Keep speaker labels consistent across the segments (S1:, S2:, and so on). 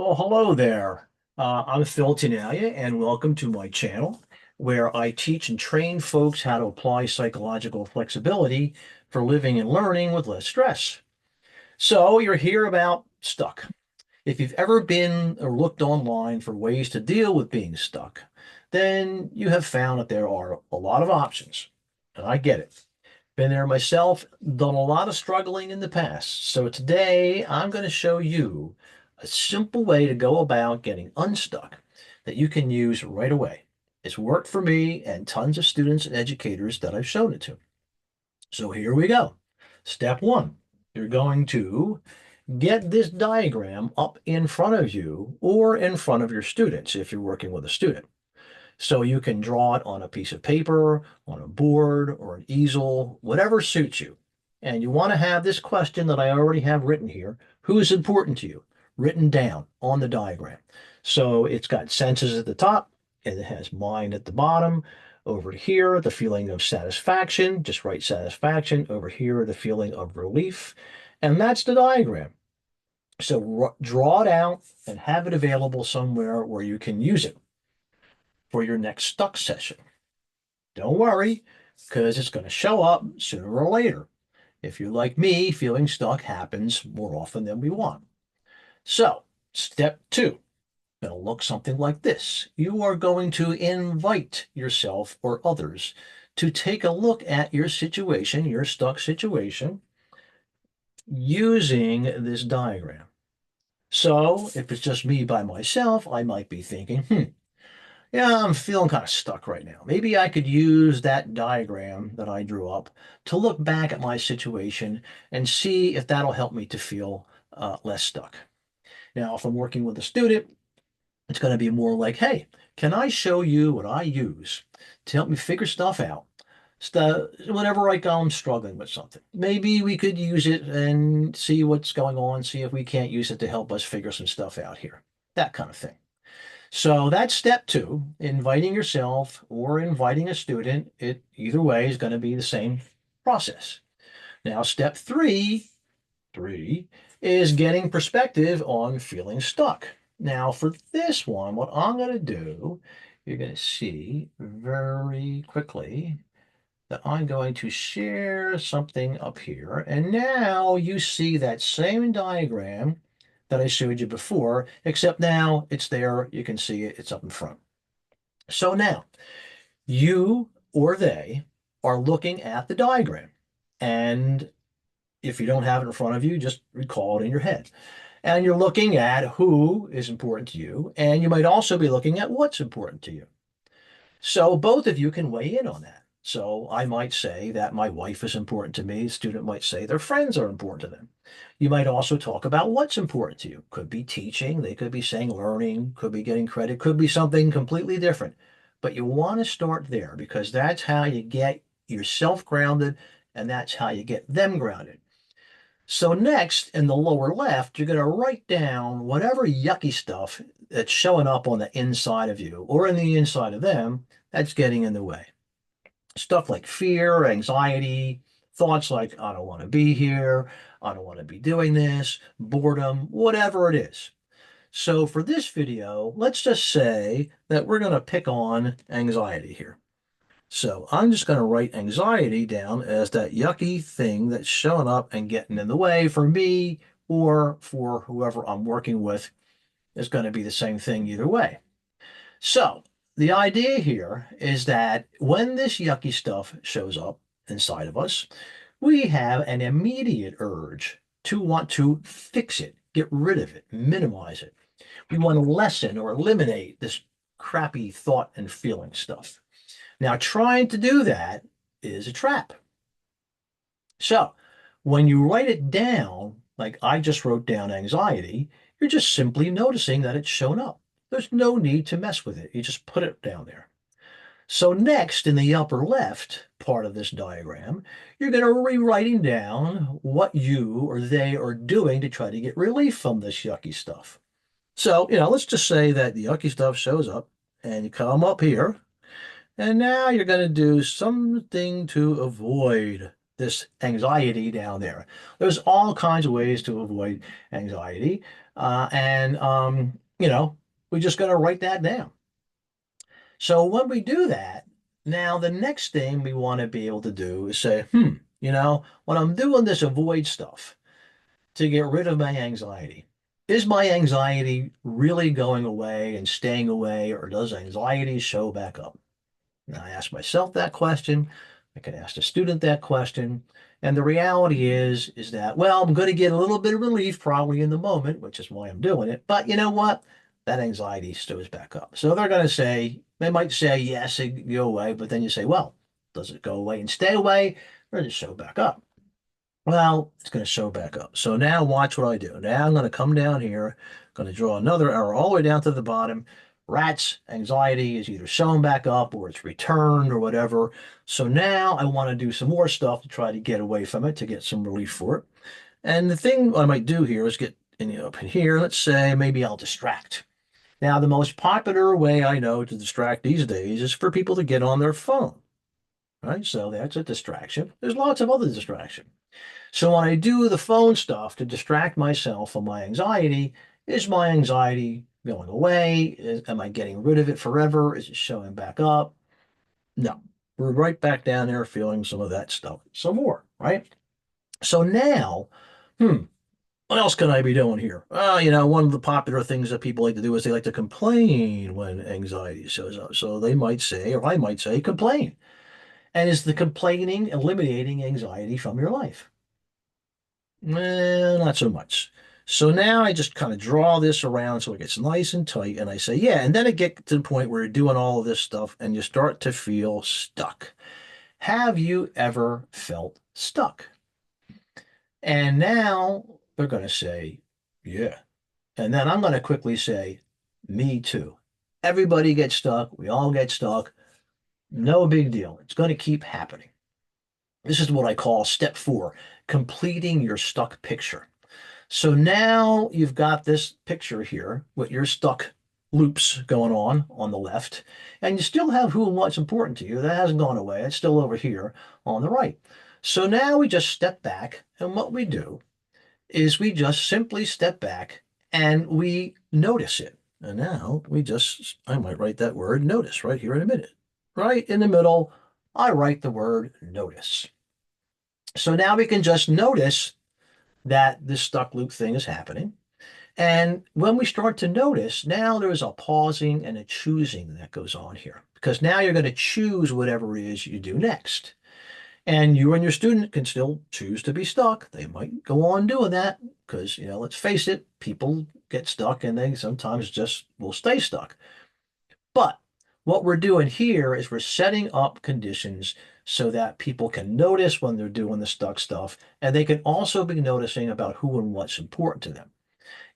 S1: Well, hello there. I'm Phil Tinalia, and welcome to my channel where I teach and train folks how to apply psychological flexibility for living and learning with less stress. So, you're here about stuck. If you've ever been or looked online for ways to deal with being stuck, then you have found that there are a lot of options. And I get it. Been there myself, done a lot of struggling in the past. So today I'm going to show you a simple way to go about getting unstuck that you can use right away. It's worked for me and tons of students and educators that I've shown it to. So here we go. Step one, you're going to get this diagram up in front of you or in front of your students if you're working with a student. So you can draw it on a piece of paper, on a board, or an easel, whatever suits you. And you want to have this question that I already have written here. Who is important to you? Written down on the diagram. So it's got senses at the top, and it has mind at the bottom. Over here, the feeling of satisfaction, just write satisfaction. Over here, the feeling of relief. And that's the diagram. So draw it out and have it available somewhere where you can use it for your next stuck session. Don't worry, because it's going to show up sooner or later. If you're like me, feeling stuck happens more often than we want. So, step two, going to look something like this. You are going to invite yourself or others to take a look at your situation, your stuck situation, using this diagram. So, if it's just me by myself, I might be thinking, yeah, I'm feeling kind of stuck right now. Maybe I could use that diagram that I drew up to look back at my situation and see if that'll help me to feel less stuck. Now, if I'm working with a student, it's going to be more like, hey, can I show you what I use to help me figure stuff out? Whenever I'm struggling with something, maybe we could use it and see what's going on, see if we can't use it to help us figure some stuff out here. That kind of thing. So that's step two, inviting yourself or inviting a student. It either way is going to be the same process. Now, step three is getting perspective on feeling stuck. Now, for this one, what I'm going to do, you're going to see very quickly that I'm going to share something up here. And now you see that same diagram that I showed you before, except now it's there. You can see it. It's up in front. So now you or they are looking at the diagram. And if you don't have it in front of you, just recall it in your head. And you're looking at who is important to you. And you might also be looking at what's important to you. So both of you can weigh in on that. So I might say that my wife is important to me. A student might say their friends are important to them. You might also talk about what's important to you. Could be teaching, they could be saying learning, could be getting credit, could be something completely different. But you want to start there because that's how you get yourself grounded and that's how you get them grounded. So next, in the lower left, you're going to write down whatever yucky stuff that's showing up on the inside of you or in the inside of them that's getting in the way. Stuff like fear, anxiety, thoughts like, I don't want to be here, I don't want to be doing this, boredom, whatever it is. So for this video, let's just say that we're going to pick on anxiety here. So I'm just going to write anxiety down as that yucky thing that's showing up and getting in the way for me or for whoever I'm working with. Is going to be the same thing either way. So the idea here is that when this yucky stuff shows up inside of us, we have an immediate urge to want to fix it, get rid of it, minimize it. We want to lessen or eliminate this crappy thought and feeling stuff. Now, trying to do that is a trap. So, when you write it down, like I just wrote down anxiety, you're just simply noticing that it's shown up. There's no need to mess with it. You just put it down there. So next, in the upper left part of this diagram, you're going to be writing down what you or they are doing to try to get relief from this yucky stuff. So, let's just say that the yucky stuff shows up and you come up here and now you're going to do something to avoid this anxiety down there. There's all kinds of ways to avoid anxiety. We just got to write that down. So when we do that, now the next thing we want to be able to do is say, when I'm doing this avoid stuff to get rid of my anxiety, is my anxiety really going away and staying away, or does anxiety show back up? Now, I ask myself that question. I can ask the student that question. And the reality is that, well, I'm going to get a little bit of relief probably in the moment, which is why I'm doing it. But you know what? That anxiety shows back up. So they're going to say, they might say, yes, it go away. But then you say, well, does it go away and stay away, or does it show back up? Well, it's going to show back up. So now watch what I do. Now I'm going to come down here, going to draw another arrow all the way down to the bottom. Rats, anxiety is either shown back up or it's returned or whatever. So now I want to do some more stuff to try to get away from it, to get some relief for it. And the thing I might do here is get up in here. Let's say maybe I'll distract. Now, the most popular way I know to distract these days is for people to get on their phone, right? So that's a distraction. There's lots of other distraction. So when I do the phone stuff to distract myself from my anxiety, is my anxiety going away? Am I getting rid of it forever? Is it showing back up? No. We're right back down there feeling some of that stuff some more, right? So now, what else can I be doing here? One of the popular things that people like to do is they like to complain when anxiety shows up. So they might say, or I might say, complain. And is the complaining eliminating anxiety from your life? Not so much. So now I just kind of draw this around so it gets nice and tight, and I say, yeah, and then it gets to the point where you're doing all of this stuff and you start to feel stuck. Have you ever felt stuck? And now they're going to say, yeah. And then I'm going to quickly say, me too. Everybody gets stuck. We all get stuck. No big deal. It's going to keep happening. This is what I call step 4, completing your stuck picture. So now you've got this picture here with your stuck loops going on the left, and you still have who and what's important to you. That hasn't gone away. It's still over here on the right. So now we just step back, and what we do is we just simply step back and we notice it. And now I might write that word notice right here in a minute. Right in the middle, I write the word notice. So now we can just notice that this stuck loop thing is happening. And when we start to notice, now there's a pausing and a choosing that goes on here, because now you're going to choose whatever it is you do next. And you and your student can still choose to be stuck. They might go on doing that because, let's face it, people get stuck and they sometimes just will stay stuck. But what we're doing here is we're setting up conditions so that people can notice when they're doing the stuck stuff, and they can also be noticing about who and what's important to them.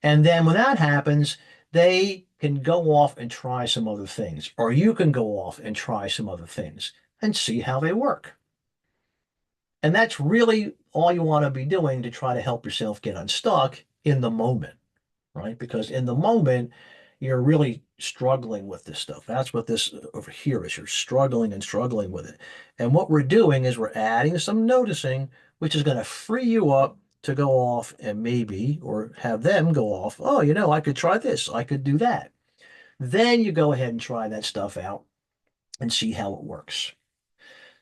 S1: And then when that happens, they can go off and try some other things, or you can go off and try some other things and see how they work. And that's really all you want to be doing to try to help yourself get unstuck in the moment, right? Because in the moment, you're really struggling with this stuff. That's what this over here is. You're struggling and struggling with it. And what we're doing is we're adding some noticing, which is going to free you up to go off and maybe, or have them go off. Oh, I could try this. I could do that. Then you go ahead and try that stuff out and see how it works.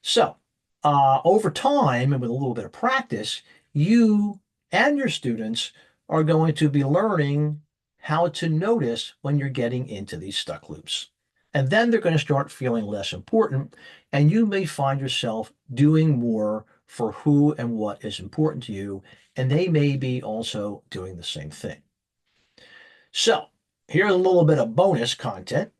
S1: So, over time and with a little bit of practice, you and your students are going to be learning how to notice when you're getting into these stuck loops. And then they're going to start feeling less important, and you may find yourself doing more for who and what is important to you, and they may be also doing the same thing. So, here's a little bit of bonus content,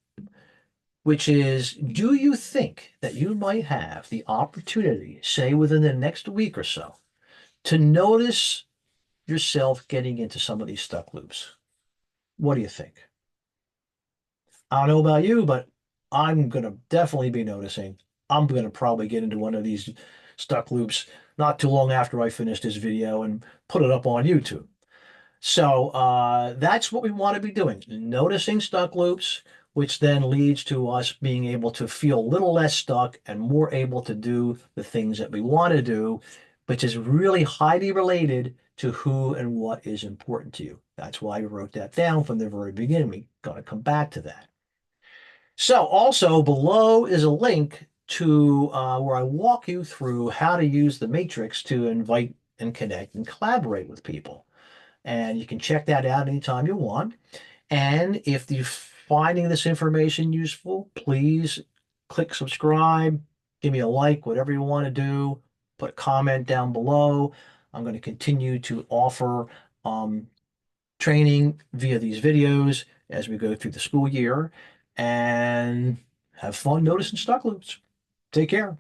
S1: which is, do you think that you might have the opportunity, say within the next week or so, to notice yourself getting into some of these stuck loops? What do you think? I don't know about you, but I'm going to definitely be noticing. I'm going to probably get into one of these stuck loops not too long after I finish this video and put it up on YouTube. So that's what we want to be doing, noticing stuck loops, which then leads to us being able to feel a little less stuck and more able to do the things that we want to do which is really highly related to who and what is important to you. That's why we wrote that down from the very beginning. We're going to come back to that. So also below is a link to where I walk you through how to use the matrix to invite and connect and collaborate with people. And you can check that out anytime you want. And if you're finding this information useful, please click subscribe, give me a like, whatever you want to do, put a comment down below. I'm going to continue to offer um, training via these videos as we go through the school year and have fun noticing stuck loops. Take care.